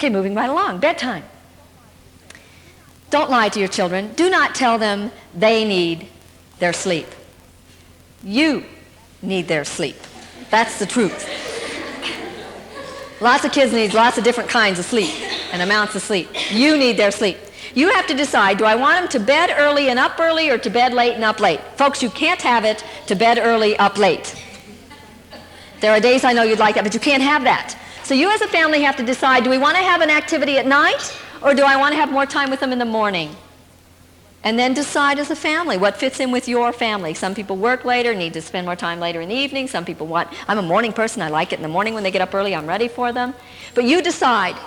Okay, moving right along. Bedtime. Don't lie to your children. Do not tell them they need their sleep. You need their sleep. That's the truth. Lots of kids need lots of different kinds of sleep and amounts of sleep. You need their sleep. You have to decide, do I want them to bed early and up early, or to bed late and up late? Folks, you can't have it to bed early, up late. There are days I know you'd like that, but you can't have that. So you as a family have to decide, do we want to have an activity at night, or do I want to have more time with them in the morning? And then decide as a family what fits in with your family. Some people work later, need to spend more time later in the evening. Some people want, I'm a morning person, I like it in the morning when they get up early, I'm ready for them. But you decide.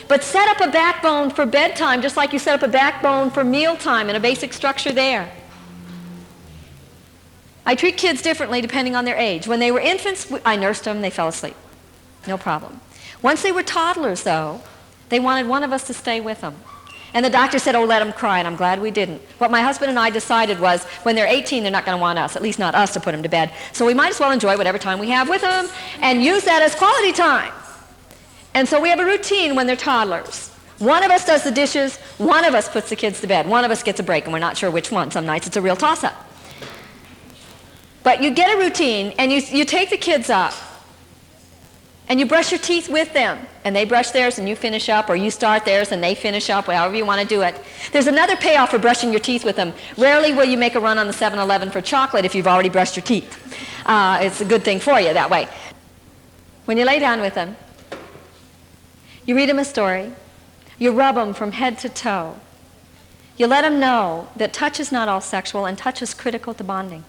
But set up a backbone for bedtime, just like you set up a backbone for mealtime and a basic structure there. I treat kids differently depending on their age. When they were infants, I nursed them, they fell asleep. No problem. Once they were toddlers, though, they wanted one of us to stay with them. And the doctor said, oh, let them cry, and I'm glad we didn't. What my husband and I decided was, when they're 18, they're not going to want us, at least not us, to put them to bed. So we might as well enjoy whatever time we have with them and use that as quality time. And so we have a routine when they're toddlers. One of us does the dishes, one of us puts the kids to bed, one of us gets a break, and we're not sure which one. Some nights it's a real toss-up. But you get a routine, and you take the kids up, and you brush your teeth with them, and they brush theirs and you finish up, or you start theirs and they finish up, however you want to do it. There's another payoff for brushing your teeth with them. Rarely will you make a run on the 7-Eleven for chocolate if you've already brushed your teeth. It's a good thing for you that way. When you lay down with them, you read them a story. You rub them from head to toe. You let them know that touch is not all sexual, and touch is critical to bonding.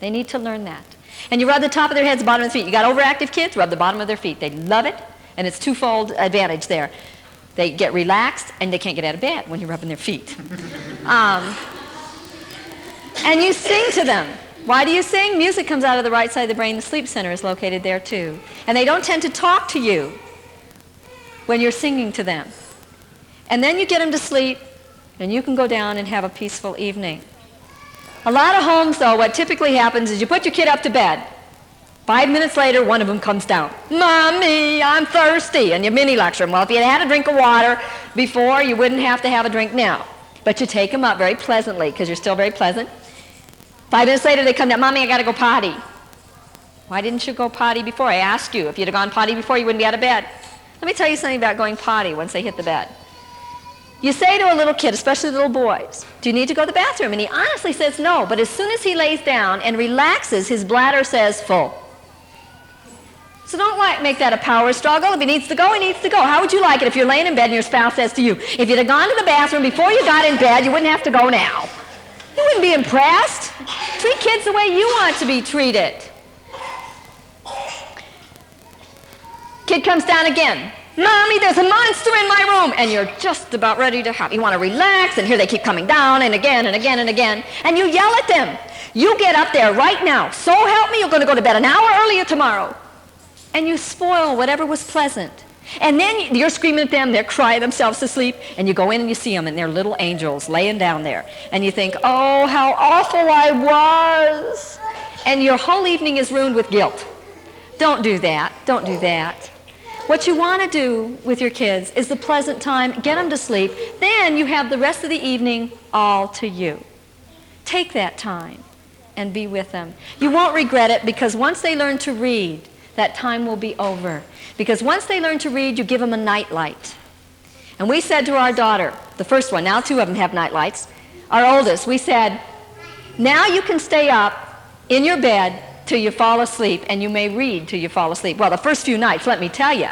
They need to learn that. And you rub the top of their heads, the bottom of their feet. You got overactive kids, rub the bottom of their feet. They love it, and it's twofold advantage there. They get relaxed, and they can't get out of bed when you're rubbing their feet. And you sing to them. Why do you sing? Music comes out of the right side of the brain. The sleep center is located there, too. And they don't tend to talk to you when you're singing to them. And then you get them to sleep, and you can go down and have a peaceful evening. A lot of homes, though, what typically happens is you put your kid up to bed. 5 minutes later, one of them comes down. Mommy, I'm thirsty. And you mini lecture them. Well, if you had a drink of water before, you wouldn't have to have a drink now. But you take them up very pleasantly, because you're still very pleasant. 5 minutes later, they come down. Mommy, I got to go potty. Why didn't you go potty before? I asked you. If you'd have gone potty before, you wouldn't be out of bed. Let me tell you something about going potty once they hit the bed. You say to a little kid, especially little boys, do you need to go to the bathroom? And he honestly says no, but as soon as he lays down and relaxes, his bladder says full. So don't make that a power struggle. If he needs to go, he needs to go. How would you like it if you're laying in bed and your spouse says to you, if you'd have gone to the bathroom before you got in bed, you wouldn't have to go now? You wouldn't be impressed. Treat kids the way you want to be treated. Kid comes down again. Mommy, there's a monster in my room. And you're just about ready to have. You want to relax, and here they keep coming down, and again, and again, and again. And you yell at them. You get up there right now. So help me, you're going to go to bed an hour earlier tomorrow. And you spoil whatever was pleasant. And then you're screaming at them. They're crying themselves to sleep. And you go in and you see them, and they're little angels laying down there. And you think, oh, how awful I was. And your whole evening is ruined with guilt. Don't do that. Don't do that. What you want to do with your kids is the pleasant time, get them to sleep, then you have the rest of the evening all to you. Take that time and be with them. You won't regret it, because once they learn to read, that time will be over. Because once they learn to read, you give them a night light. And we said to our daughter, the first one, now 2 of them have night lights, our oldest, we said, now you can stay up in your bed till you fall asleep, and you may read till you fall asleep. Well, the first few nights, let me tell you,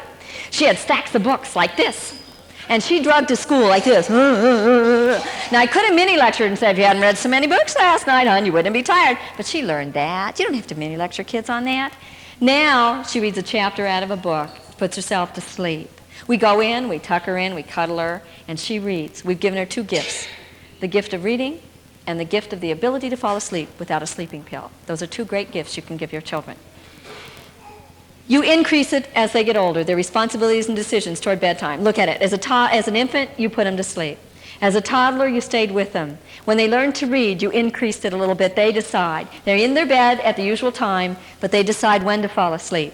she had stacks of books like this, and she drugged to school like this. Now, I could have mini-lectured and said, if you hadn't read so many books last night, hon, you wouldn't be tired. But she learned that. You don't have to mini-lecture kids on that. Now, she reads a chapter out of a book, puts herself to sleep. We go in, we tuck her in, we cuddle her, and she reads. We've given her 2 gifts, the gift of reading and the gift of the ability to fall asleep without a sleeping pill. Those are 2 great gifts you can give your children. You increase it as they get older, their responsibilities and decisions toward bedtime. Look at it. As an infant, you put them to sleep. As a toddler, you stayed with them. When they learned to read, you increased it a little bit. They decide. They're in their bed at the usual time, but they decide when to fall asleep.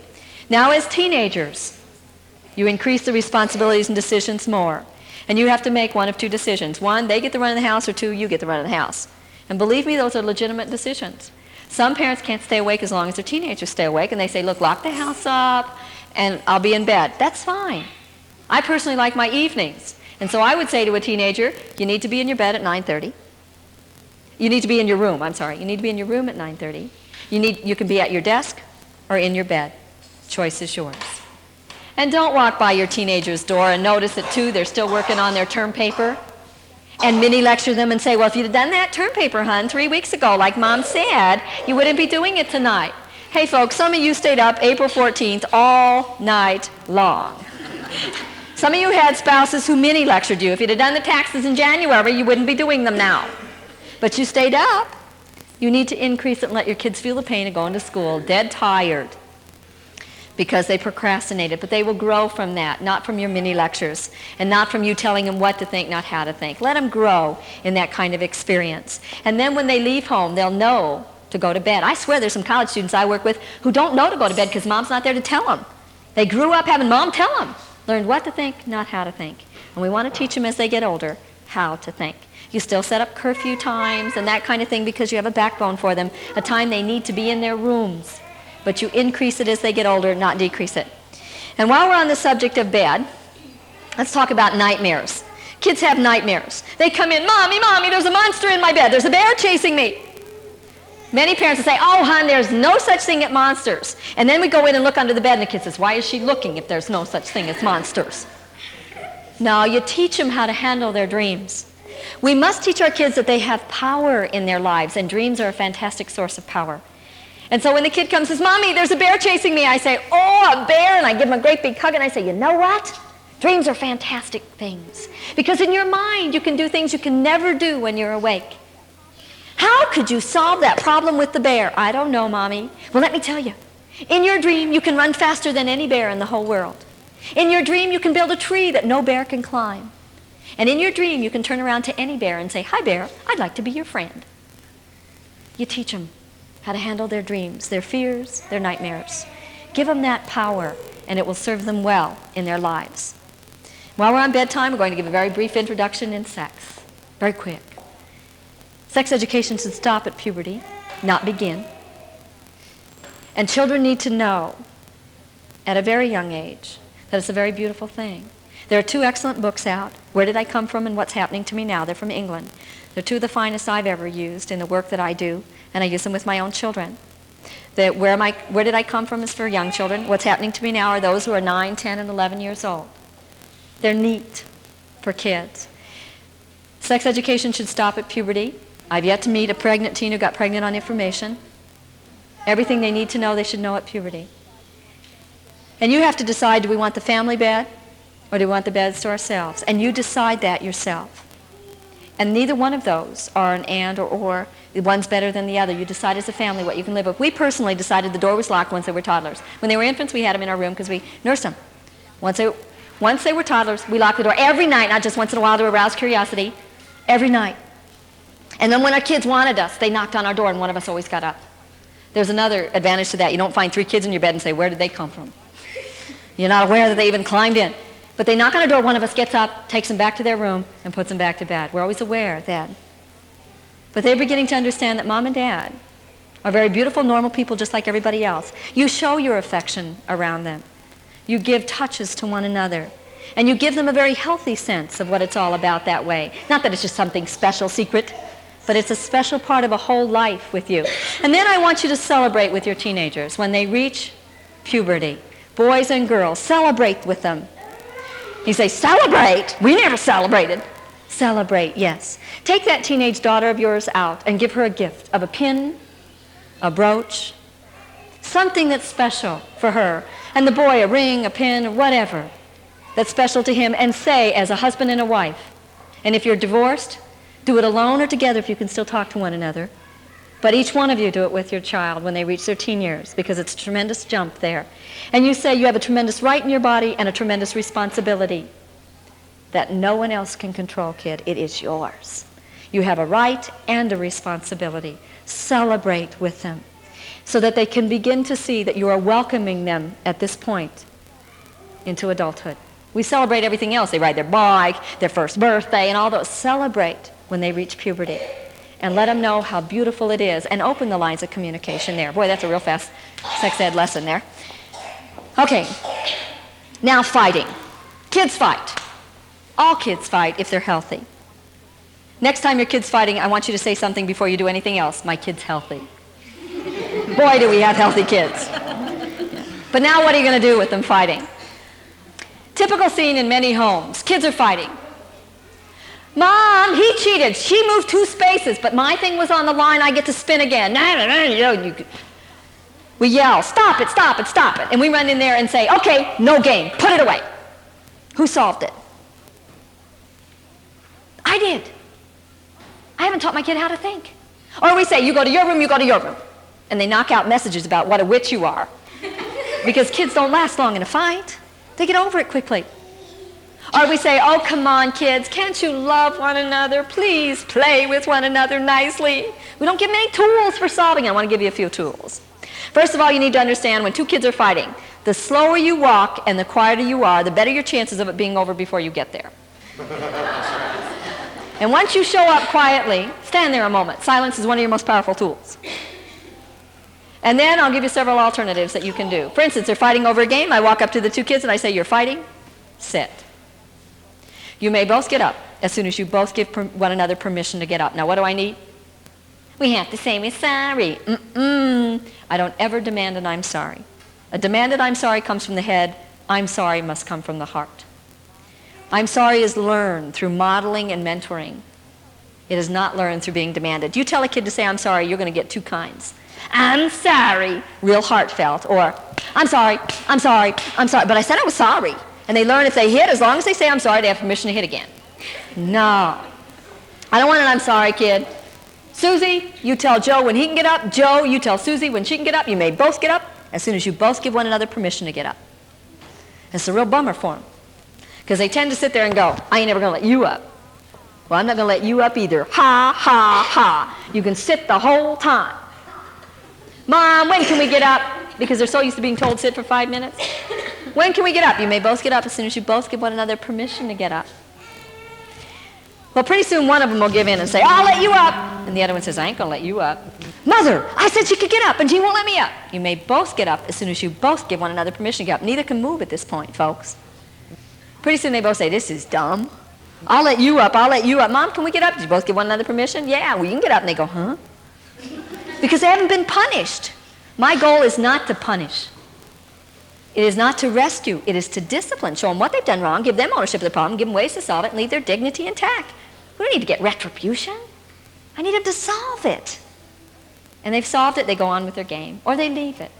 Now, as teenagers, You increase the responsibilities and decisions more. And you have to make one of two decisions. One, they get the run of the house, or two, you get the run of the house. And believe me, those are legitimate decisions. Some parents can't stay awake as long as their teenagers stay awake, and they say, look, lock the house up, and I'll be in bed. That's fine. I personally like my evenings. And so I would say to a teenager, you need to be in your bed at 9:30. You need to be in your room, I'm sorry. You need to be in your room at 9:30. You can be at your desk or in your bed. Choice is yours. And don't walk by your teenager's door and notice at 2 they're still working on their term paper and mini lecture them and say, well, if you'd have done that term paper, hon, 3 weeks ago, like Mom said, you wouldn't be doing it tonight. Hey, folks, some of you stayed up April 14th all night long. Some of you had spouses who mini lectured you. If you'd have done the taxes in January, you wouldn't be doing them now. But you stayed up. You need to increase it and let your kids feel the pain of going to school dead tired because they procrastinated. But they will grow from that, not from your mini lectures, and not from you telling them what to think, not how to think. Let them grow in that kind of experience. And then when they leave home, they'll know to go to bed. I swear there's some college students I work with who don't know to go to bed because Mom's not there to tell them. They grew up having Mom tell them. Learned what to think, not how to think. And we want to teach them as they get older how to think. You still set up curfew times and that kind of thing because you have a backbone for them, a time they need to be in their rooms. But you increase it as they get older, not decrease it. And while we're on the subject of bed, let's talk about nightmares. Kids have nightmares. They come in, Mommy, Mommy, there's a monster in my bed. There's a bear chasing me. Many parents will say, oh, hon, there's no such thing as monsters. And then we go in and look under the bed and the kid says, why is she looking if there's no such thing as monsters? No, you teach them how to handle their dreams. We must teach our kids that they have power in their lives, and dreams are a fantastic source of power. And so when the kid comes and says, Mommy, there's a bear chasing me, I say, oh, a bear, and I give him a great big hug, and I say, you know what? Dreams are fantastic things. Because in your mind, you can do things you can never do when you're awake. How could you solve that problem with the bear? I don't know, Mommy. Well, let me tell you. In your dream, you can run faster than any bear in the whole world. In your dream, you can build a tree that no bear can climb. And in your dream, you can turn around to any bear and say, hi, bear, I'd like to be your friend. You teach them how to handle their dreams, their fears, their nightmares. Give them that power, and it will serve them well in their lives. While we're on bedtime, we're going to give a very brief introduction in sex. Very quick. Sex education should stop at puberty, not begin. And children need to know at a very young age that it's a very beautiful thing. There are 2 excellent books out, Where Did I Come From and What's Happening to Me Now? They're from England. They're 2 of the finest I've ever used in the work that I do, and I use them with my own children. Where Did I Come From is for young children. What's Happening to Me Now are those who are 9, 10, and 11 years old. They're neat for kids. Sex education should stop at puberty. I've yet to meet a pregnant teen who got pregnant on information. Everything they need to know, they should know at puberty. And you have to decide, do we want the family bed or do we want the beds to ourselves? And you decide that yourself. And neither one of those are an and or. One's better than the other. You decide as a family what you can live with. We personally decided the door was locked once they were toddlers. When they were infants, we had them in our room because we nursed them. Once they were toddlers, we locked the door every night, not just once in a while to arouse curiosity, every night. And then when our kids wanted us, they knocked on our door and one of us always got up. There's another advantage to that. You don't find 3 kids in your bed and say, where did they come from? You're not aware that they even climbed in. But they knock on our door, one of us gets up, takes them back to their room, and puts them back to bed. We're always aware then. But they're beginning to understand that Mom and Dad are very beautiful, normal people just like everybody else. You show your affection around them. You give touches to one another. And you give them a very healthy sense of what it's all about that way. Not that it's just something special, secret, but it's a special part of a whole life with you. And then I want you to celebrate with your teenagers when they reach puberty. Boys and girls, celebrate with them. You say, celebrate? We never celebrated. Celebrate, yes. Take that teenage daughter of yours out and give her a gift of a pin, a brooch, something that's special for her. And the boy, a ring, a pin, or whatever that's special to him, and say, as a husband and a wife, and if you're divorced, do it alone or together if you can still talk to one another. But each one of you do it with your child when they reach their teen years, because it's a tremendous jump there. And you say you have a tremendous right in your body and a tremendous responsibility that no one else can control, kid. It is yours. You have a right and a responsibility. Celebrate with them so that they can begin to see that you are welcoming them at this point into adulthood. We celebrate everything else. They ride their bike, their first birthday, and all those. Celebrate when they reach puberty. And let them know how beautiful it is. And open the lines of communication there. Boy, that's a real fast sex ed lesson there. Okay. Now fighting. Kids fight. All kids fight if they're healthy. Next time your kid's fighting, I want you to say something before you do anything else. My kid's healthy. Boy, do we have healthy kids. But now what are you going to do with them fighting? Typical scene in many homes. Kids are fighting. Mom, he cheated. She moved 2 spaces, but my thing was on the line. I get to spin again. We yell, stop it, stop it, stop it. And we run in there and say, okay, no game. Put it away. Who solved it? I did. I haven't taught my kid how to think. Or we say, you go to your room, you go to your room. And they knock out messages about what a witch you are. Because kids don't last long in a fight. They get over it quickly. Or we say, oh, come on, kids, can't you love one another? Please play with one another nicely. We don't give them any tools for solving it. I want to give you a few tools. First of all, you need to understand when 2 kids are fighting, the slower you walk and the quieter you are, the better your chances of it being over before you get there. And once you show up quietly, stand there a moment. Silence is one of your most powerful tools. And then I'll give you several alternatives that you can do. For instance, they're fighting over a game. I walk up to the 2 kids and I say, you're fighting? Sit. You may both get up as soon as you both give one another permission to get up. Now, what do I need? We have to say we're sorry. I don't ever demand an I'm sorry. A demanded I'm sorry comes from the head. I'm sorry must come from the heart. I'm sorry is learned through modeling and mentoring. It is not learned through being demanded. You tell a kid to say I'm sorry, you're going to get 2 kinds. I'm sorry, real heartfelt, or I'm sorry, I'm sorry, I'm sorry, but I said I was sorry. And they learn if they hit, as long as they say I'm sorry, they have permission to hit again. No. I don't want an I'm sorry, kid. Susie, you tell Joe when he can get up. Joe, you tell Susie when she can get up. You may both get up as soon as you both give one another permission to get up. It's a real bummer for them. Because they tend to sit there and go, I ain't never going to let you up. Well, I'm not going to let you up either. Ha, ha, ha. You can sit the whole time. Mom, when can we get up? Because they're so used to being told sit for 5 minutes. When can we get up? You may both get up as soon as you both give one another permission to get up. Well, pretty soon one of them will give in and say, I'll let you up. And the other one says, I ain't going to let you up. Mother, I said she could get up and she won't let me up. You may both get up as soon as you both give one another permission to get up. Neither can move at this point, folks. Pretty soon they both say, this is dumb. I'll let you up, I'll let you up. Mom, can we get up? Did you both give one another permission? Yeah, well, you can get up. And they go, huh? Because they haven't been punished. My goal is not to punish. It is not to rescue. It is to discipline. Show them what they've done wrong, give them ownership of the problem, give them ways to solve it, and leave their dignity intact. We don't need to get retribution. I need them to solve it. And they've solved it, they go on with their game, or they leave it.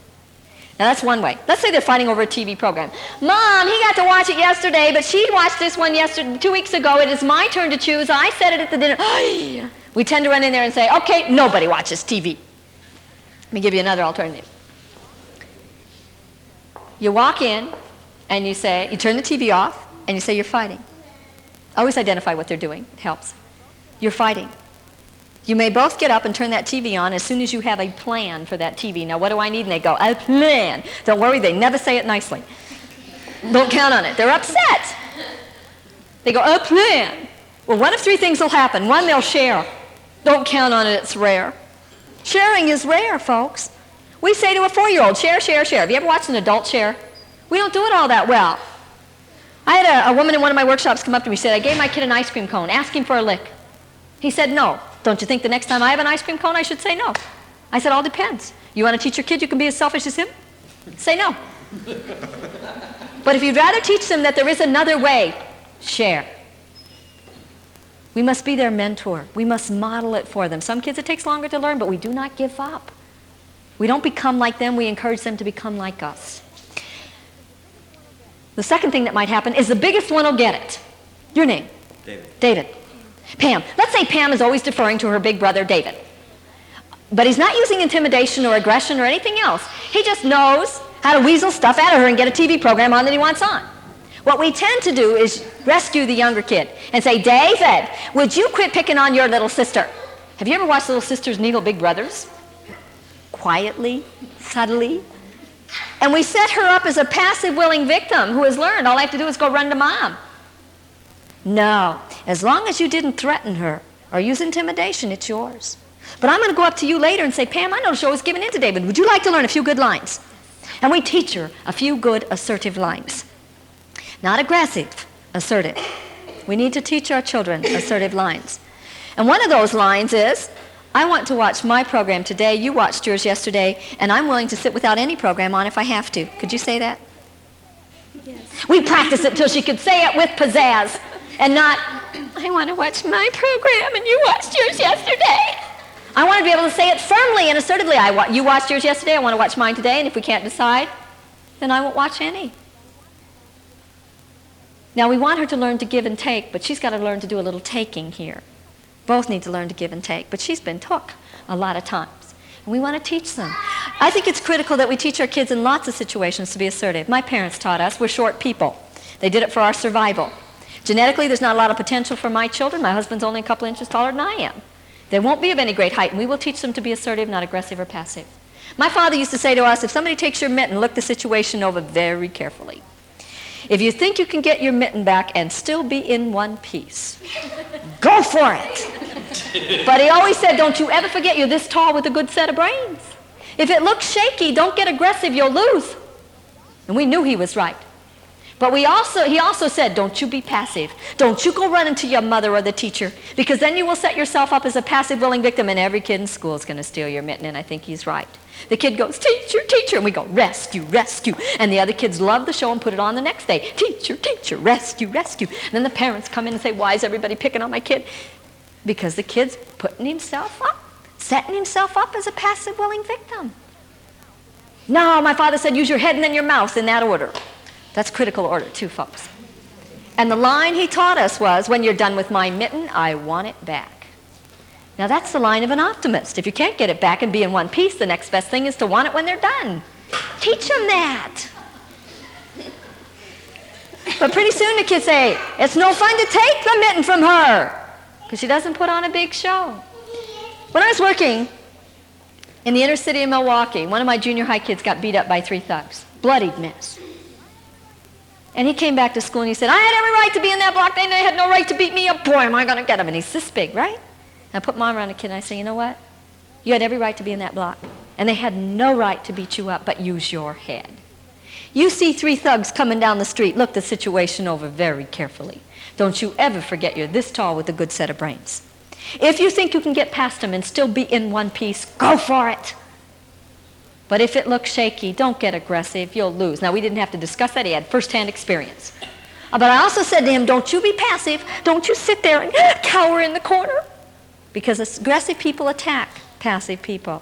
Now that's one way. Let's say they're fighting over a TV program. Mom, he got to watch it yesterday, but she watched this one 2 weeks ago. It is my turn to choose. I said it at the dinner. We tend to run in there and say, okay, nobody watches TV. Let me give you another alternative. You walk in and you say, you turn the TV off and you say you're fighting. Always identify what they're doing. It helps. You're fighting. You may both get up and turn that TV on as soon as you have a plan for that TV. Now, what do I need? And they go, a plan. Don't worry, they never say it nicely. Don't count on it. They're upset. They go, a plan. Well, one of 3 things will happen. One, they'll share. Don't count on it. It's rare. Sharing is rare, folks. We say to a 4-year-old, share, share, share. Have you ever watched an adult share? We don't do it all that well. I had a woman in one of my workshops come up to me and said, I gave my kid an ice cream cone. Ask him for a lick. He said, no. Don't you think the next time I have an ice cream cone, I should say no? I said, all depends. You want to teach your kid you can be as selfish as him? Say no. But if you'd rather teach them that there is another way, share. We must be their mentor. We must model it for them. Some kids it takes longer to learn, but we do not give up. We don't become like them. We encourage them to become like us. The second thing that might happen is the biggest one will get it. Your name? David. David. Pam. Let's say Pam is always deferring to her big brother, David. But he's not using intimidation or aggression or anything else. He just knows how to weasel stuff out of her and get a TV program on that he wants on. What we tend to do is rescue the younger kid and say, David, would you quit picking on your little sister? Have you ever watched little sisters needle big brothers? Quietly, subtly. And we set her up as a passive, willing victim who has learned all I have to do is go run to mom. No. As long as you didn't threaten her or use intimidation, it's yours. But I'm going to go up to you later and say, Pam, I noticed you always giving in today, but would you like to learn a few good lines? And we teach her a few good assertive lines. Not aggressive, assertive. We need to teach our children assertive lines. And one of those lines is, I want to watch my program today, you watched yours yesterday, and I'm willing to sit without any program on if I have to. Could you say that? Yes. We practiced it till she could say it with pizzazz and not, I want to watch my program and you watched yours yesterday. I want to be able to say it firmly and assertively. You watched yours yesterday, I want to watch mine today, and if we can't decide, then I won't watch any. Now, we want her to learn to give and take, but she's got to learn to do a little taking here. Both need to learn to give and take, but she's been took a lot of times. And we want to teach them. I think it's critical that we teach our kids in lots of situations to be assertive. My parents taught us. We're short people. They did it for our survival. Genetically, there's not a lot of potential for my children. My husband's only a couple inches taller than I am. They won't be of any great height, and we will teach them to be assertive, not aggressive or passive. My father used to say to us, if somebody takes your mitten, look the situation over very carefully. If you think you can get your mitten back and still be in one piece, go for it. But he always said, don't you ever forget you're this tall with a good set of brains. If it looks shaky, don't get aggressive, you'll lose. And we knew he was right. But he also said, don't you be passive. Don't you go running to your mother or the teacher, because then you will set yourself up as a passive, willing victim, and every kid in school is going to steal your mitten, and I think he's right. The kid goes, teacher, teacher, and we go, rescue, rescue. And the other kids love the show and put it on the next day. Teacher, teacher, rescue, rescue. And then the parents come in and say, why is everybody picking on my kid? Because the kid's putting himself up, setting himself up as a passive, willing victim. No, my father said, use your head and then your mouth in that order. That's critical order too, folks. And the line he taught us was, when you're done with my mitten, I want it back. Now that's the line of an optimist. If you can't get it back and be in one piece, the next best thing is to want it when they're done. Teach them that. But pretty soon the kids say, it's no fun to take the mitten from her, because she doesn't put on a big show. When I was working in the inner city of Milwaukee, one of my junior high kids got beat up by 3 thugs. Bloodied mess. And he came back to school and he said, I had every right to be in that block. They had no right to beat me up. Boy, am I going to get him. And he's this big, right? And I put Mom around the kid and I say, you know what? You had every right to be in that block. And they had no right to beat you up, but use your head. You see 3 thugs coming down the street. Look the situation over very carefully. Don't you ever forget you're this tall with a good set of brains. If you think you can get past them and still be in one piece, go for it. But if it looks shaky, don't get aggressive. You'll lose. Now, we didn't have to discuss that. He had first-hand experience. But I also said to him, don't you be passive. Don't you sit there and cower in the corner. Because aggressive people attack passive people.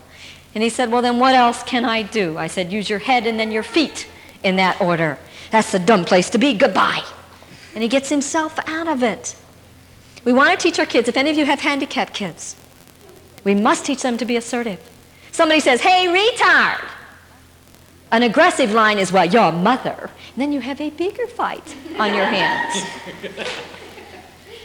And he said, well, then what else can I do? I said, use your head and then your feet in that order. That's the dumb place to be. Goodbye. And he gets himself out of it. We want to teach our kids, if any of you have handicapped kids, we must teach them to be assertive. Somebody says, hey, retard. An aggressive line is, well, your mother. And then you have a bigger fight on your hands.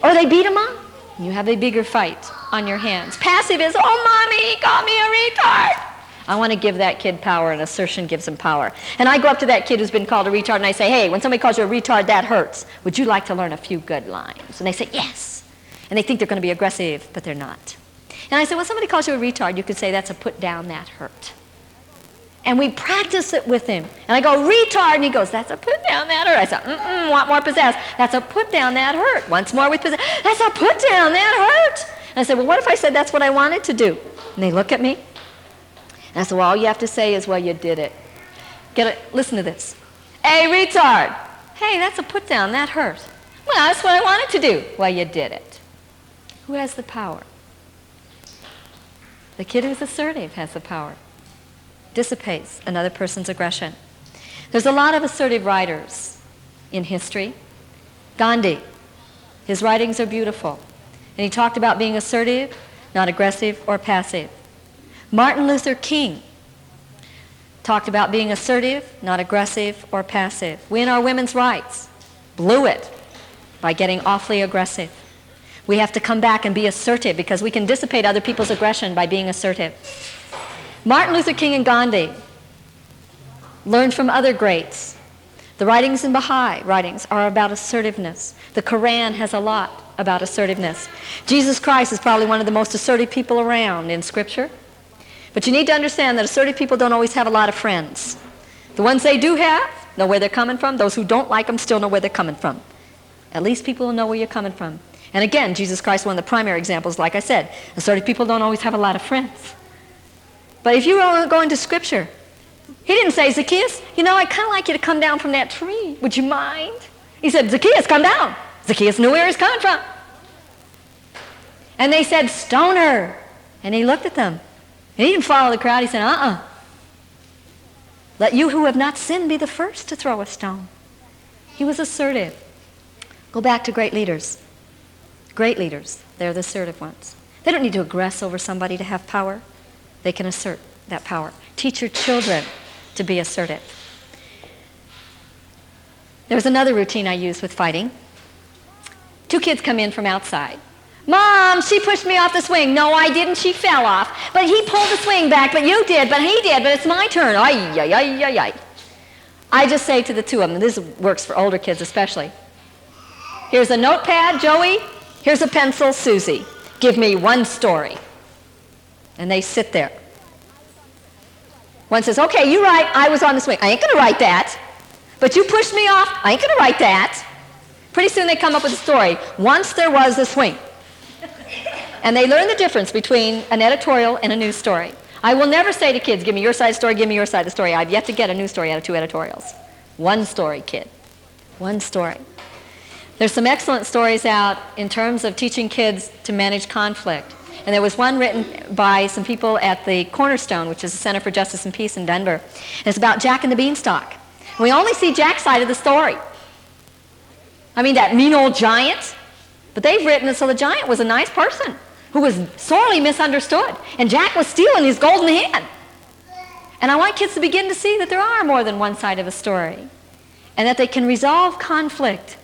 Or they beat them up. You have a bigger fight on your hands. Passive is, oh, mommy, he called me a retard. I want to give that kid power, and assertion gives him power. And I go up to that kid who's been called a retard, and I say, hey, when somebody calls you a retard, that hurts. Would you like to learn a few good lines? And they say, yes. And they think they're going to be aggressive, but they're not. And I said, when somebody calls you a retard, you could say, that's a put down, that hurt. And we practice it with him. And I go, retard, and he goes, that's a put down, that hurt. I said, want more pizzazz. That's a put down, that hurt. Once more with pizzazz. That's a put down, that hurt. And I said, well, what if I said that's what I wanted to do? And they look at me. And I said, well, all you have to say is, well, you did it. Listen to this. Hey, retard. Hey, that's a put down, that hurt. Well, that's what I wanted to do. Well, you did it. Who has the power? The kid who's assertive has the power. Dissipates another person's aggression. There's a lot of assertive writers in history. Gandhi, his writings are beautiful. And he talked about being assertive, not aggressive or passive. Martin Luther King talked about being assertive, not aggressive or passive. We in our women's rights blew it by getting awfully aggressive. We have to come back and be assertive because we can dissipate other people's aggression by being assertive. Martin Luther King and Gandhi Learn from other greats. The writings in Baha'i writings are about assertiveness. The Quran has a lot about assertiveness. Jesus Christ is probably one of the most assertive people around in Scripture. But you need to understand that assertive people don't always have a lot of friends. The ones they do have know where they're coming from. Those who don't like them still know where they're coming from. At least people will know where you're coming from. And again, Jesus Christ, one of the primary examples, like I said, assertive people don't always have a lot of friends. But if you go into Scripture, he didn't say, Zacchaeus, you know, I'd kind of like you to come down from that tree. Would you mind? He said, Zacchaeus, come down. Zacchaeus knew where he was coming from. And they said, stone her. And he looked at them. And he didn't follow the crowd. He said, let you who have not sinned be the first to throw a stone. He was assertive. Go back to great leaders. Great leaders, they're the assertive ones. They don't need to aggress over somebody to have power. They can assert that power. Teach your children to be assertive. There's another routine I use with fighting. Two kids come in from outside. Mom, she pushed me off the swing. No, I didn't. She fell off. But he pulled the swing back. But you did. But he did. But it's my turn. Ay, ay, ay, ay, ay. I just say to the two of them, this works for older kids especially. Here's a notepad, Joey. Here's a pencil, Susie. Give me one story. And they sit there. One says, okay, you write, I was on the swing. I ain't going to write that. But you pushed me off. I ain't going to write that. Pretty soon they come up with a story. Once there was a swing. And they learn the difference between an editorial and a news story. I will never say to kids, give me your side of the story, give me your side of the story. I've yet to get a news story out of two editorials. One story, kid. One story. There's some excellent stories out in terms of teaching kids to manage conflict. And there was one written by some people at the Cornerstone, which is the Center for Justice and Peace in Denver. And it's about Jack and the Beanstalk. And we only see Jack's side of the story. I mean, that mean old giant. But they've written it so the giant was a nice person who was sorely misunderstood. And Jack was stealing his golden hand. And I want kids to begin to see that there are more than one side of a story. And that they can resolve conflict,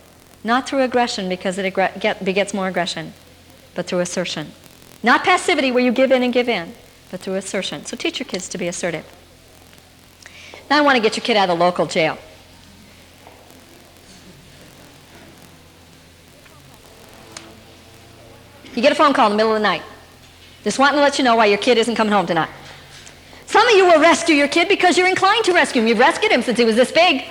not through aggression because it begets more aggression, but through assertion. Not passivity where you give in and give in, but through assertion. So teach your kids to be assertive. Now I want to get your kid out of the local jail. You get a phone call in the middle of the night. Just wanting to let you know why your kid isn't coming home tonight. Some of you will rescue your kid because you're inclined to rescue him. You've rescued him since he was this big.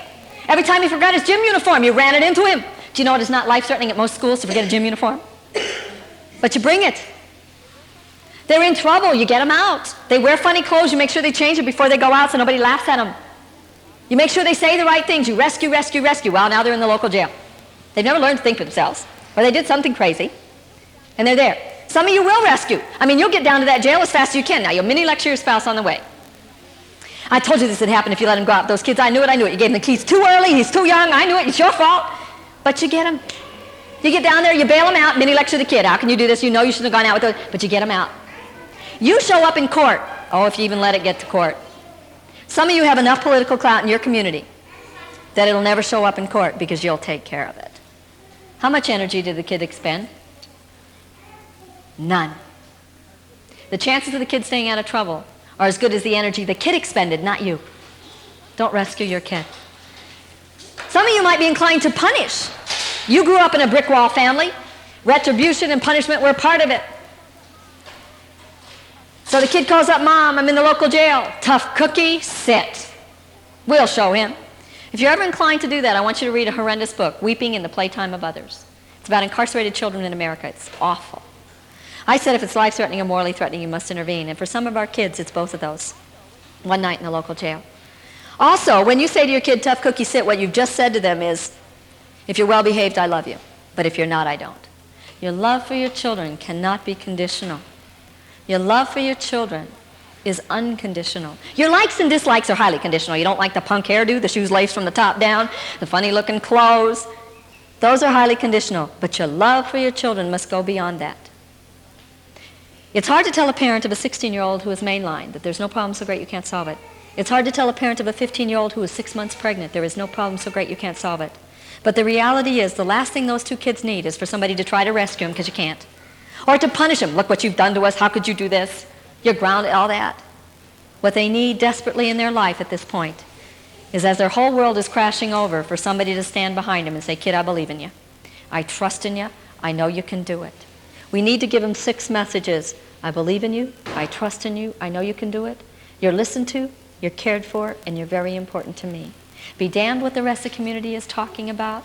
Every time he forgot his gym uniform, you ran it into him. Do you know it is not life-threatening at most schools to forget a gym uniform? But you bring it. They're in trouble. You get them out. They wear funny clothes. You make sure they change it before they go out so nobody laughs at them. You make sure they say the right things. You rescue, rescue, rescue. Well, now they're in the local jail. They've never learned to think for themselves. Or they did something crazy. And they're there. Some of you will rescue. I mean, you'll get down to that jail as fast as you can. Now, you'll mini-lecture your spouse on the way. I told you this would happen if you let him go out. Those kids, I knew it. You gave him the keys too early. He's too young. I knew it. It's your fault. But you get him. You get down there, you bail him out, mini-lecture the kid. How can you do this? You know you shouldn't have gone out with those. But you get him out. You show up in court. Oh, if you even let it get to court. Some of you have enough political clout in your community that it'll never show up in court because you'll take care of it. How much energy did the kid expend? None. The chances of the kid staying out of trouble are as good as the energy the kid expended, not you. Don't rescue your kid. Some of you might be inclined to punish. You grew up in a brick wall family. Retribution and punishment were part of it. So the kid calls up, Mom, I'm in the local jail. Tough cookie, sit. We'll show him. If you're ever inclined to do that, I want you to read a horrendous book, Weeping in the Playtime of Others. It's about incarcerated children in America. It's awful. I said if it's life-threatening or morally threatening, you must intervene. And for some of our kids, it's both of those. One night in the local jail. Also, when you say to your kid, tough cookie, sit, what you've just said to them is, if you're well-behaved, I love you. But if you're not, I don't. Your love for your children cannot be conditional. Your love for your children is unconditional. Your likes and dislikes are highly conditional. You don't like the punk hairdo, the shoes laced from the top down, the funny-looking clothes. Those are highly conditional. But your love for your children must go beyond that. It's hard to tell a parent of a 16-year-old who is mainline that there's no problem so great you can't solve it. It's hard to tell a parent of a 15-year-old who is 6 months pregnant there is no problem so great you can't solve it. But the reality is the last thing those two kids need is for somebody to try to rescue them because you can't. Or to punish them. Look what you've done to us. How could you do this? You're grounded, all that. What they need desperately in their life at this point is as their whole world is crashing over, for somebody to stand behind them and say, kid, I believe in you. I trust in you. I know you can do it. We need to give them 6 messages. I believe in you. I trust in you. I know you can do it. You're listened to. You're cared for. And you're very important to me. Be damned what the rest of the community is talking about.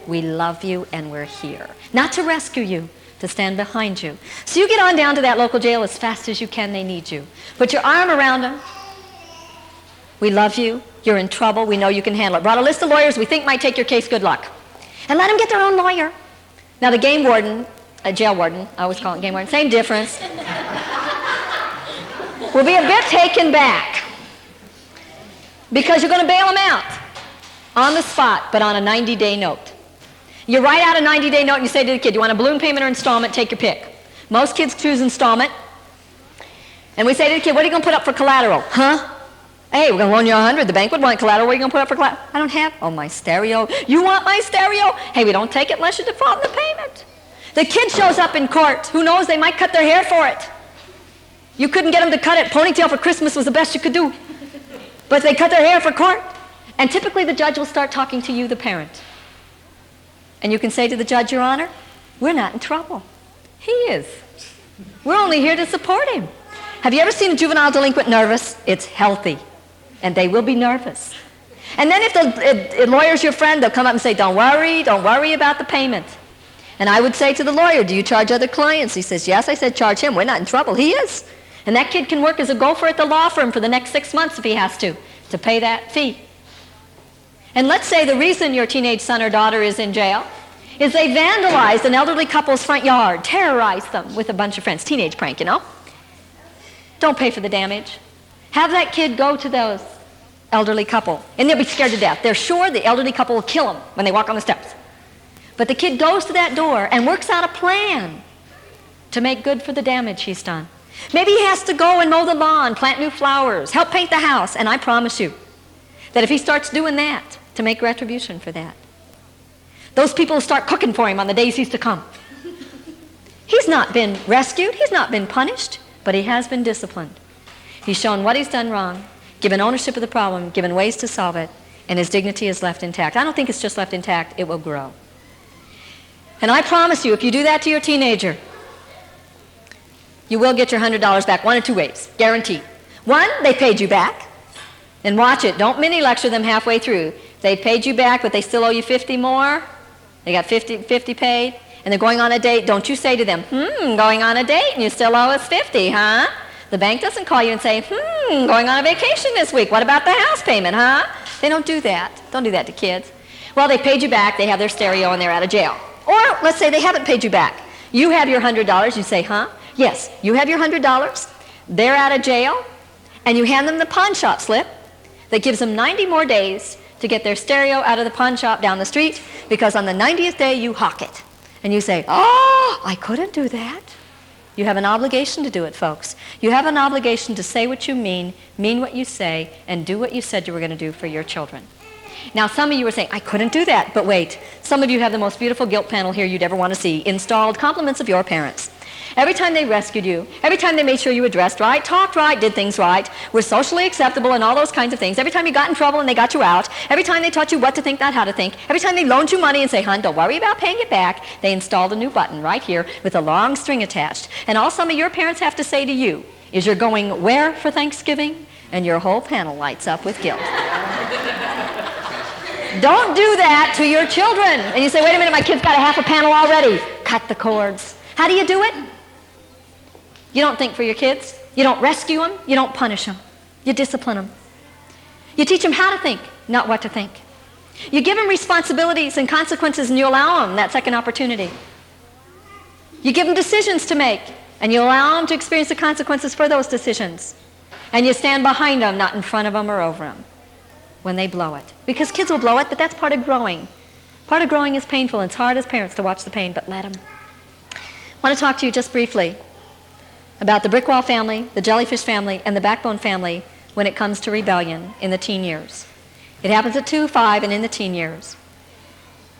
We love you and we're here. Not to rescue you, to stand behind you. So you get on down to that local jail as fast as you can. They need you. Put your arm around them. We love you. You're in trouble. We know you can handle it. Brought a list of lawyers we think might take your case. Good luck. And let them get their own lawyer. Now the game warden, jail warden, I always call it game warden, same difference, will be a bit taken back because you're going to bail them out on the spot, but on a 90-day note. You write out a 90-day note and you say to the kid, you want a balloon payment or installment? Take your pick. Most kids choose installment. And we say to the kid, what are you going to put up for collateral? Huh? Hey, we're going to loan you $100. The bank would want collateral. What are you going to put up for collateral? I don't have. Oh, my stereo. You want my stereo? Hey, we don't take it unless you default the payment. The kid shows up in court. Who knows? They might cut their hair for it. You couldn't get them to cut it. Ponytail for Christmas was the best you could do. But they cut their hair for court. And typically the judge will start talking to you, the parent. And you can say to the judge, Your Honor, we're not in trouble. He is. We're only here to support him. Have you ever seen a juvenile delinquent nervous? It's healthy. And they will be nervous. And then if the lawyer's your friend, they'll come up and say, don't worry about the payment. And I would say to the lawyer, do you charge other clients? He says, yes. I said, charge him. We're not in trouble. He is. And that kid can work as a gopher at the law firm for the next 6 months if he has to pay that fee. And let's say the reason your teenage son or daughter is in jail is they vandalized an elderly couple's front yard, terrorized them with a bunch of friends. Teenage prank, you know? Don't pay for the damage. Have that kid go to those elderly couple, and they'll be scared to death. They're sure the elderly couple will kill them when they walk on the steps. But the kid goes to that door and works out a plan to make good for the damage he's done. Maybe he has to go and mow the lawn, plant new flowers, help paint the house, and I promise you that if he starts doing that to make retribution for that, those people will start cooking for him on the days he's to come. He's not been rescued, he's not been punished, but he has been disciplined. He's shown what he's done wrong, given ownership of the problem, given ways to solve it, and his dignity is left intact. I don't think it's just left intact, it will grow. And I promise you, if you do that to your teenager, you will get your $100 back one of 2 ways, guaranteed. One, they paid you back. And watch it, don't mini lecture them halfway through. They paid you back, but they still owe you 50 more. They got 50 paid, and they're going on a date. Don't you say to them, going on a date, and you still owe us 50, huh? The bank doesn't call you and say, going on a vacation this week. What about the house payment, huh? They don't do that. Don't do that to kids. Well, they paid you back. They have their stereo, and they're out of jail. Or let's say they haven't paid you back. You have your $100. You say, huh? Yes, you have your $100. They're out of jail, and you hand them the pawn shop slip that gives them 90 more days to get their stereo out of the pawn shop down the street, because on the 90th day you hawk it. And you say, oh, I couldn't do that. You have an obligation to do it, folks. You have an obligation to say what you mean what you say, and do what you said you were going to do for your children. Now, some of you are saying, I couldn't do that, but wait. Some of you have the most beautiful guilt panel here you'd ever want to see, installed compliments of your parents. Every time they rescued you, every time they made sure you were dressed right, talked right, did things right, were socially acceptable and all those kinds of things, every time you got in trouble and they got you out, every time they taught you what to think, not how to think, every time they loaned you money and say, hon, don't worry about paying it back, they installed a new button right here with a long string attached. And all some of your parents have to say to you is, you're going where for Thanksgiving? And your whole panel lights up with guilt. Don't do that to your children. And you say, wait a minute, my kid's got a half a panel already. Cut the cords. How do you do it? You don't think for your kids. You don't rescue them. You don't punish them. You discipline them. You teach them how to think, not what to think. You give them responsibilities and consequences, and you allow them that second opportunity. You give them decisions to make, and you allow them to experience the consequences for those decisions. And you stand behind them, not in front of them or over them, when they blow it. Because kids will blow it, but that's part of growing. Part of growing is painful, and it's hard as parents to watch the pain, but let them. I want to talk to you just briefly about the brick wall family, the jellyfish family, and the backbone family when it comes to rebellion in the teen years. It happens at 2, 5, and in the teen years.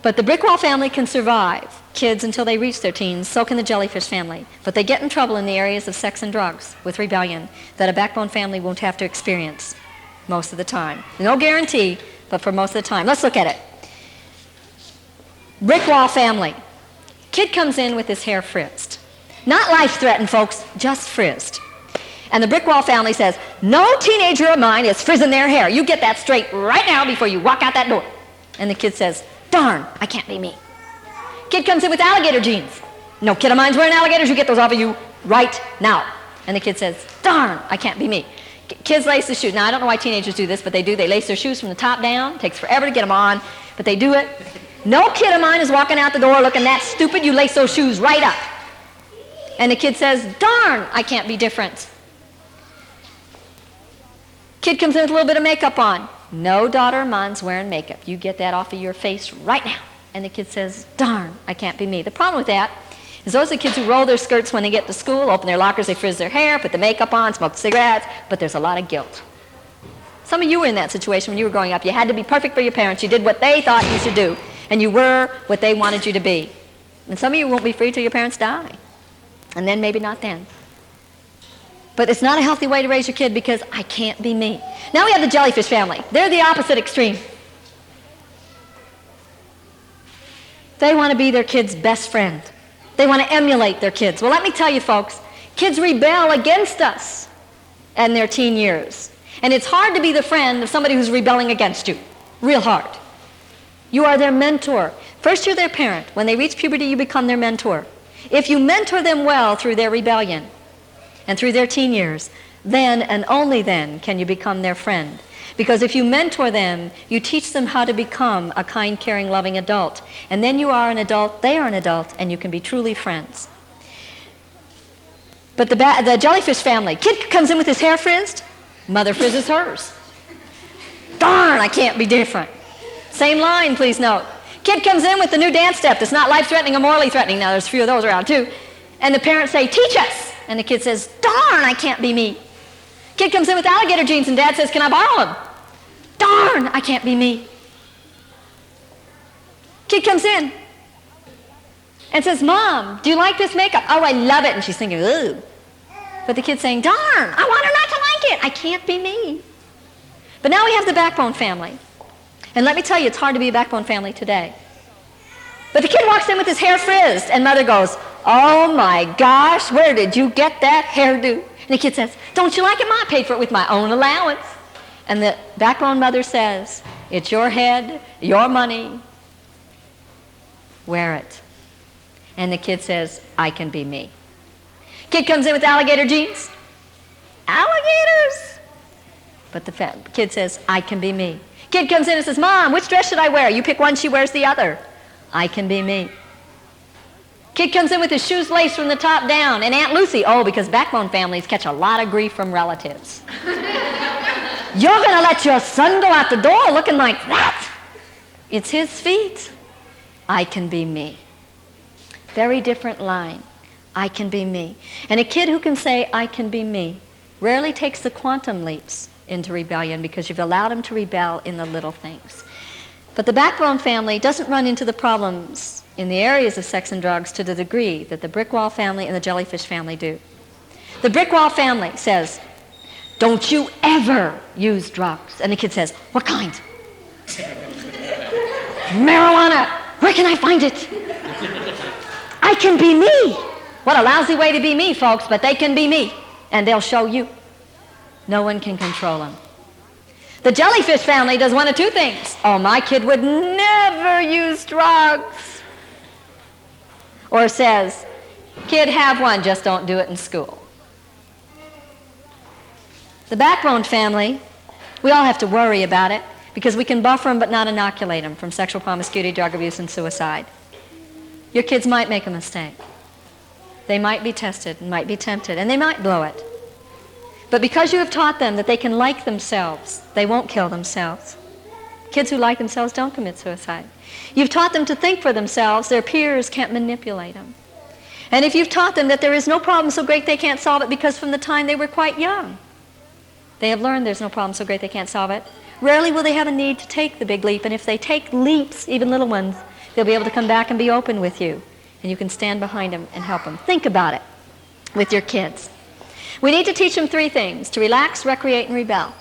But the brick wall family can survive kids until they reach their teens, so can the jellyfish family. But they get in trouble in the areas of sex and drugs with rebellion that a backbone family won't have to experience. most of the time. No guarantee, but for most of the time. Let's look at it. Brick wall family. Kid comes in with his hair frizzed. Not life-threatened, folks, just frizzed. And the brick wall family says, no teenager of mine is frizzing their hair. You get that straight right now before you walk out that door. And the kid says, darn, I can't be me. Kid comes in with alligator jeans. No kid of mine's wearing alligators. You get those off of you right now. And the kid says, darn, I can't be me. Kids lace the shoes. Now, I don't know why teenagers do this, but they do. They lace their shoes from the top down. It takes forever to get them on, but they do it. No kid of mine is walking out the door looking that stupid. You lace those shoes right up. And the kid says, darn, I can't be different. Kid comes in with a little bit of makeup on. No daughter of mine's wearing makeup. You get that off of your face right now. And the kid says, darn, I can't be me. The problem with that is those are the kids who roll their skirts when they get to school, open their lockers, they frizz their hair, put the makeup on, smoke cigarettes, but there's a lot of guilt. Some of you were in that situation when you were growing up. You had to be perfect for your parents. You did what they thought you should do, and you were what they wanted you to be. And some of you won't be free till your parents die, and then maybe not then. But it's not a healthy way to raise your kid because I can't be me. Now we have the jellyfish family. They're the opposite extreme. They want to be their kid's best friend. They want to emulate their kids. Well, let me tell you, folks, kids rebel against us in their teen years. And it's hard to be the friend of somebody who's rebelling against you. Real hard. You are their mentor. First, you're their parent. When they reach puberty, you become their mentor. If you mentor them well through their rebellion and through their teen years, then and only then can you become their friend. Because if you mentor them, you teach them how to become a kind, caring, loving adult. And then you are an adult, they are an adult, and you can be truly friends. But the jellyfish family, kid comes in with his hair frizzed, mother frizzes hers. Darn, I can't be different. Same line, please note. Kid comes in with the new dance step that's not life-threatening or morally threatening. Now, there's a few of those around, too. And the parents say, teach us. And the kid says, darn, I can't be me. Kid comes in with alligator jeans and dad says, can I borrow them? Darn, I can't be me. Kid comes in and says, Mom, do you like this makeup? Oh, I love it. And she's thinking, ooh. But the kid's saying, darn, I want her not to like it. I can't be me. But now we have the backbone family. And let me tell you, it's hard to be a backbone family today. But the kid walks in with his hair frizzed, and mother goes, oh my gosh, where did you get that hairdo? And the kid says, don't you like it, Ma? I paid for it with my own allowance. And the backbone mother says, it's your head, your money, wear it. And the kid says, I can be me. Kid comes in with alligator jeans. Alligators! But the kid says, I can be me. Kid comes in and says, Mom, which dress should I wear? You pick one, she wears the other. I can be me. Kid comes in with his shoes laced from the top down. And Aunt Lucy, oh, because backbone families catch a lot of grief from relatives. You're going to let your son go out the door looking like that? It's his feet. I can be me. Very different line. I can be me. And a kid who can say, I can be me, rarely takes the quantum leaps into rebellion because you've allowed him to rebel in the little things. But the backbone family doesn't run into the problems in the areas of sex and drugs to the degree that the brick wall family and the jellyfish family do. The brick wall family says, don't you ever use drugs. And the kid says, what kind? Marijuana. Where can I find it? I can be me. What a lousy way to be me, folks, but they can be me, and they'll show you. No one can control them. The jellyfish family does one of two things. Oh, my kid would never use drugs. Or says, kid, have one, just don't do it in school. The backbone family, we all have to worry about it because we can buffer them but not inoculate them from sexual promiscuity, drug abuse, and suicide. Your kids might make a mistake. They might be tested and might be tempted, and they might blow it. But because you have taught them that they can like themselves, they won't kill themselves. Kids who like themselves don't commit suicide. You've taught them to think for themselves. Their peers can't manipulate them. And if you've taught them that there is no problem so great they can't solve it because from the time they were quite young, they have learned there's no problem so great they can't solve it, rarely will they have a need to take the big leap. And if they take leaps, even little ones, they'll be able to come back and be open with you. And you can stand behind them and help them. Think about it with your kids. We need to teach them three things: to relax, recreate, and rebel.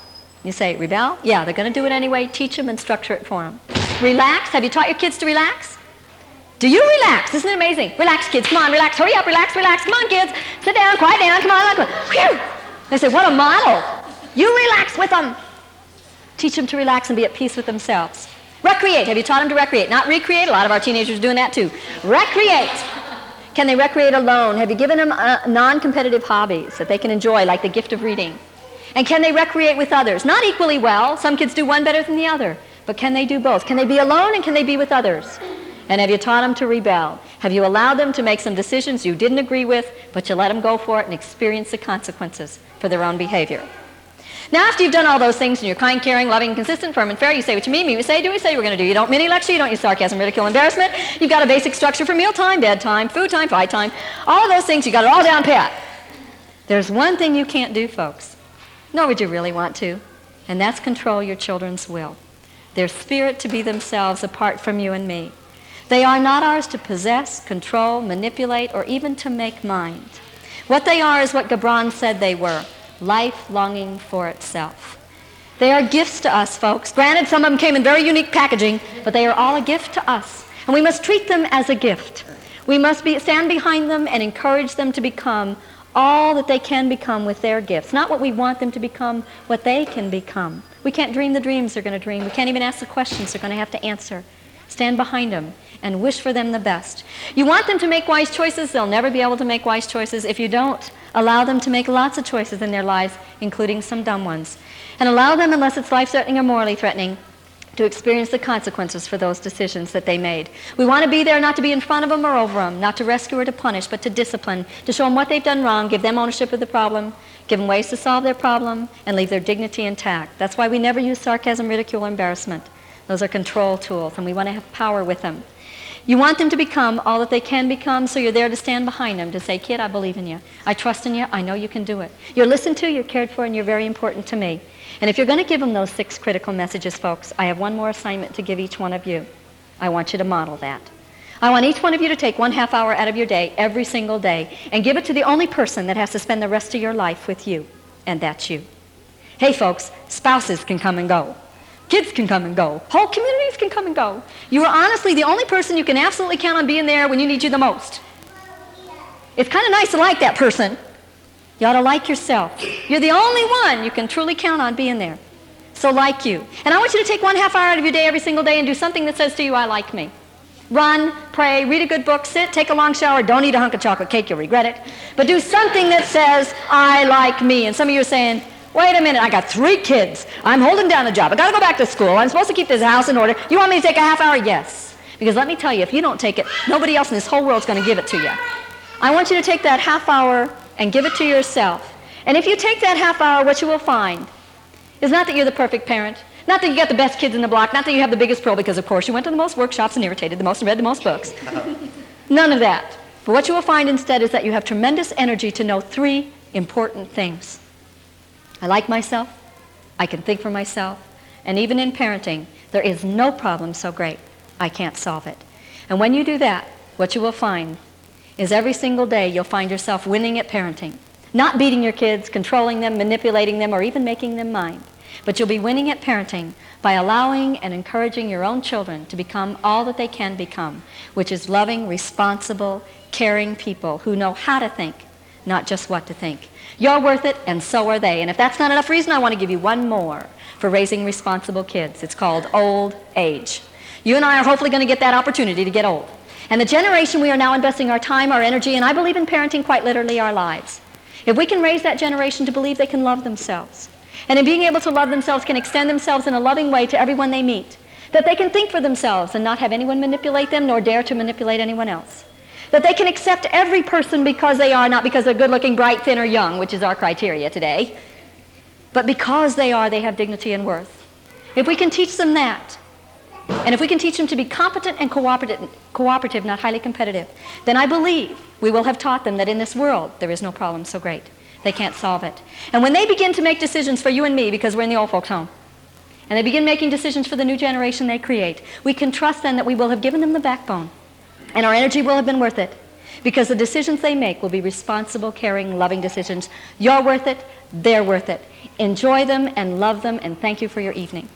You say, rebel? Yeah, they're going to do it anyway. Teach them and structure it for them. Relax. Have you taught your kids to relax? Do you relax? Isn't it amazing? Relax, kids. Come on, relax. Hurry up, relax, relax. Come on, kids. Sit down, quiet down. Come on, come on. Whew. They say, what a model. You relax with them. Teach them to relax and be at peace with themselves. Recreate. Have you taught them to recreate? Not recreate. A lot of our teenagers are doing that too. Recreate. Can they recreate alone? Have you given them non-competitive hobbies that they can enjoy, like the gift of reading? And can they recreate with others? Not equally well. Some kids do one better than the other. But can they do both? Can they be alone and can they be with others? And have you taught them to rebel? Have you allowed them to make some decisions you didn't agree with, but you let them go for it and experience the consequences for their own behavior? Now, after you've done all those things and you're kind, caring, loving, consistent, firm, and fair, you say what you mean, we say, do we say we're going to do. You don't mini-lecture, you don't use sarcasm, ridicule, embarrassment. You've got a basic structure for mealtime, bedtime, food time, fight time. All of those things, you got it all down pat. There's one thing you can't do, folks, nor would you really want to, and that's control your children's will. Their spirit to be themselves apart from you and me. They are not ours to possess, control, manipulate, or even to make mind. What they are is what Gibran said they were. Life longing for itself. They are gifts to us, folks. Granted, some of them came in very unique packaging, but they are all a gift to us. And we must treat them as a gift. We must stand behind them and encourage them to become all that they can become with their gifts. Not what we want them to become, what they can become. We can't dream the dreams they're going to dream. We can't even ask the questions they're going to have to answer. Stand behind them and wish for them the best. You want them to make wise choices, they'll never be able to make wise choices if you don't allow them to make lots of choices in their lives, including some dumb ones. And allow them, unless it's life-threatening or morally threatening, to experience the consequences for those decisions that they made. We want to be there not to be in front of them or over them, not to rescue or to punish, but to discipline, to show them what they've done wrong, give them ownership of the problem, give them ways to solve their problem, and leave their dignity intact. That's why we never use sarcasm, ridicule, or embarrassment. Those are control tools, and we want to have power with them. You want them to become all that they can become, so you're there to stand behind them, to say, kid, I believe in you. I trust in you. I know you can do it. You're listened to, you're cared for, and you're very important to me. And if you're going to give them those 6 critical messages, folks, I have one more assignment to give each one of you. I want you to model that. I want each one of you to take 1/2 hour out of your day, every single day, and give it to the only person that has to spend the rest of your life with you, and that's you. Hey, folks, spouses can come and go. Kids can come and go. Whole communities can come and go. You are honestly the only person you can absolutely count on being there when you need you the most. It's kind of nice to like that person. You ought to like yourself. You're the only one you can truly count on being there. So like you. And I want you to take 1/2 hour out of your day every single day and do something that says to you, I like me. Run, pray, read a good book, sit, take a long shower, don't eat a hunk of chocolate cake, you'll regret it. But do something that says, I like me. And some of you are saying, wait a minute, I got 3 kids. I'm holding down a job. I got to go back to school. I'm supposed to keep this house in order. You want me to take a 1/2 hour? Yes. Because let me tell you, if you don't take it, nobody else in this whole world is going to give it to you. I want you to take that 1/2 hour and give it to yourself. And if you take that 1/2 hour, what you will find is not that you're the perfect parent, not that you got the best kids in the block, not that you have the biggest pearl, because of course you went to the most workshops and irritated the most and read the most books. None of that. But what you will find instead is that you have tremendous energy to know 3 important things. I like myself, I can think for myself, and even in parenting, there is no problem so great I can't solve it. And when you do that, what you will find is every single day you'll find yourself winning at parenting. Not beating your kids, controlling them, manipulating them, or even making them mind. But you'll be winning at parenting by allowing and encouraging your own children to become all that they can become, which is loving, responsible, caring people who know how to think, not just what to think. You're worth it, and so are they. And if that's not enough reason, I want to give you one more for raising responsible kids. It's called old age. You and I are hopefully going to get that opportunity to get old. And the generation we are now investing our time, our energy, and I believe in parenting quite literally our lives. If we can raise that generation to believe they can love themselves, and in being able to love themselves can extend themselves in a loving way to everyone they meet, that they can think for themselves and not have anyone manipulate them nor dare to manipulate anyone else. That they can accept every person because they are, not because they're good-looking, bright, thin, or young, which is our criteria today, but because they are, they have dignity and worth. If we can teach them that, and if we can teach them to be competent and cooperative, not highly competitive, then I believe we will have taught them that in this world there is no problem so great they can't solve it. And when they begin to make decisions for you and me, because we're in the old folks' home, and they begin making decisions for the new generation they create, we can trust then that we will have given them the backbone, and our energy will have been worth it. because the decisions they make will be responsible, caring, loving decisions. You're worth it. They're worth it. Enjoy them and love them, and thank you for your evening.